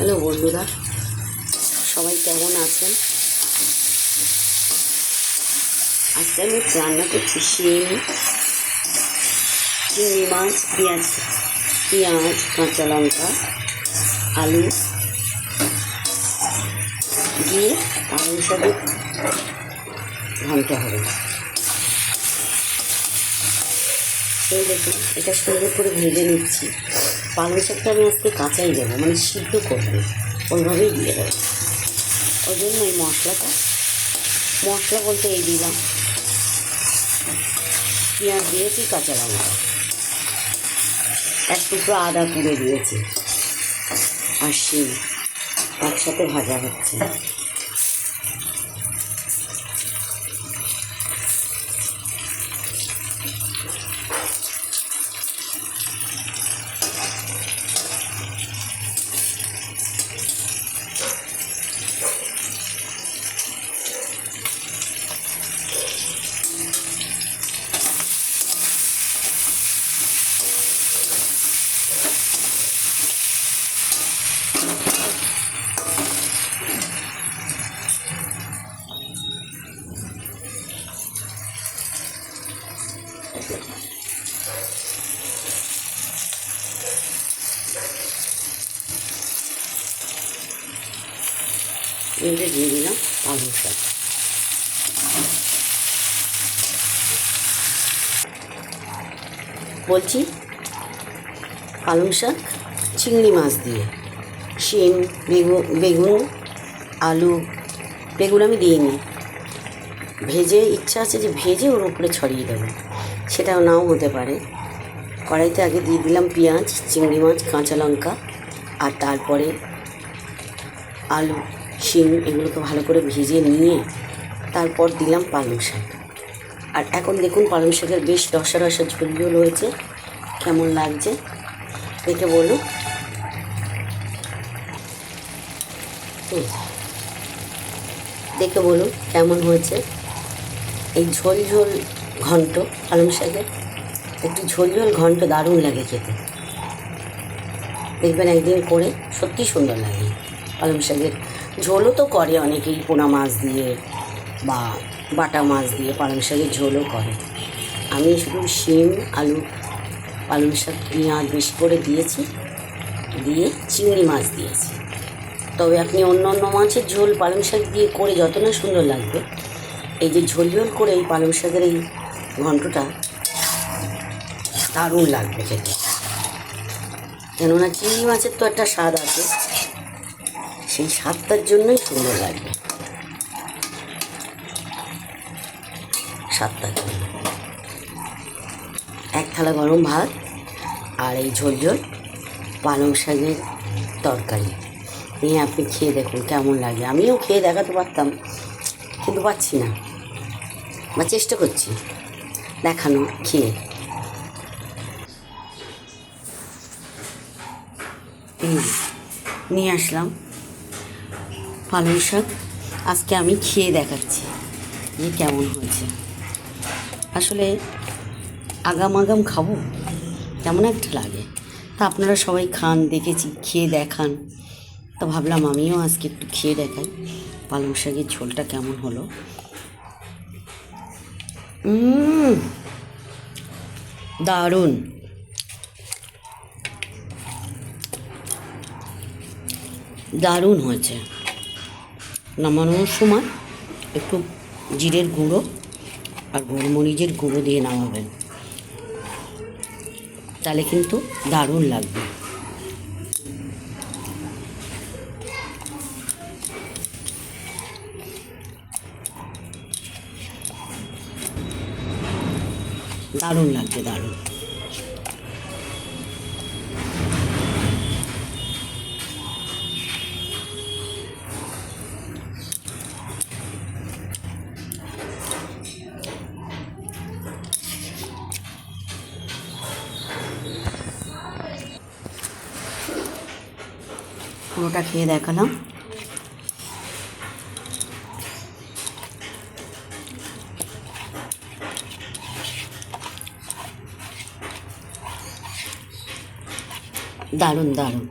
Hello বন্ধুরা, সবাই কেমন আছেন? আজকে আমি রান্না করছি শিম, চিংড়ি মাছ, পেঁয়াজ, কাঁচা লঙ্কা, আলু দিয়ে পালং শাকে ঘন্ট হবে। এই দেখুন, এটা সুন্দর করে ভেজে নিচ্ছি। পালং শাকটা আমি আজকে কাঁচাই দেবো, মানে সিদ্ধ করবো, ওইভাবেই দিয়ে দেবো। ওই জন্য এই মশলা বলতে এই দিলাম, পেঁয়াজ দিয়েছি, কাঁচা লঙ্কা, এক টুকরো আদা পুড়ে দিয়েছি, আর শিম একসাথে ভাজা হচ্ছে। এবারে দিয়ে দিলাম পালং শাক। বলছি, পালং শাক চিংড়ি মাছ দিয়ে, শিম, বেগুন, আলু, বেগুন আমি দিইনি, ভেজে ইচ্ছা আছে যে ভেজে ওর উপরে ছড়িয়ে দেবো, সেটাও নাও হতে পারে। কড়াইতে আগে দিয়ে দিলাম পেঁয়াজ, চিংড়ি মাছ, কাঁচা লঙ্কা, আর তারপরে আলু, শিম এগুলোকে ভালো করে ভেজে নিয়ে তারপর দিলাম পালং শাক। আর এখন দেখুন পালং শাকের বেশ রসা রসা ঝোল ঝোল হয়েছে। কেমন লাগছে দেখে বলুন। দেখে বলুন কেমন হয়েছে। এই ঝোল ঝোল ঘন্ট পালং শাকের, একটু ঝোল ঝোল ঘন্ট দারুণ লাগে খেতে। দেখবেন একদিন করে, সত্যি সুন্দর লাগে। পালং শাকের ঝোলও তো করে অনেকেই, পোনা মাছ দিয়ে বা বাটা মাছ দিয়ে পালং শাকের ঝোলও করে। আমি শুধু শিম, আলু, পালং শাক, পেঁয়াজ বেশি করে দিয়েছি, দিয়ে চিংড়ি মাছ দিয়েছি। তবে আপনি অন্য অন্য মাছের ঝোল পালং শাক দিয়ে করে যত না সুন্দর লাগবে, এই যে ঝোল ঝোল করে এই পালং শাকের এই ঘন্টটা দারুণ লাগবে খেতে। কেননা চিংড়ি মাছের তো একটা স্বাদ আছে, সেই স্বাদটার জন্যই সুন্দর লাগবে, স্বাদটার জন্য। এক থালা গরম ভাত আর এই ঝোল ঝোল পালং শাকের তরকারি নিয়ে আপনি খেয়ে দেখুন কেমন লাগে। আমিও খেয়ে দেখাতে পারতাম, কিন্তু পাচ্ছি না, বা চেষ্টা করছি দেখানো খেয়ে। নিয়ে আসলাম পালং শাক, আজকে আমি খেয়ে দেখাচ্ছি যে কেমন হয়েছে। আসলে আগাম খাবো কেমন একটা লাগে, তা আপনারা সবাই খান দেখেছি, খেয়ে দেখান, তো ভাবলাম আমিও আজকে একটু খেয়ে দেখাই পালং শাকের ঝোলটা কেমন হলো। দারুণ, দারুণ হয়েছে। নামানোর সময় একটু জিরের গুঁড়ো আর গোলমরিচের গুঁড়ো দিয়ে নামাবেন, তাহলে কিন্তু দারুণ লাগবে। দারুণ লাগবে, দারুণ। পুরোটা খেয়ে দেখালাম। দারুণ দারুণ।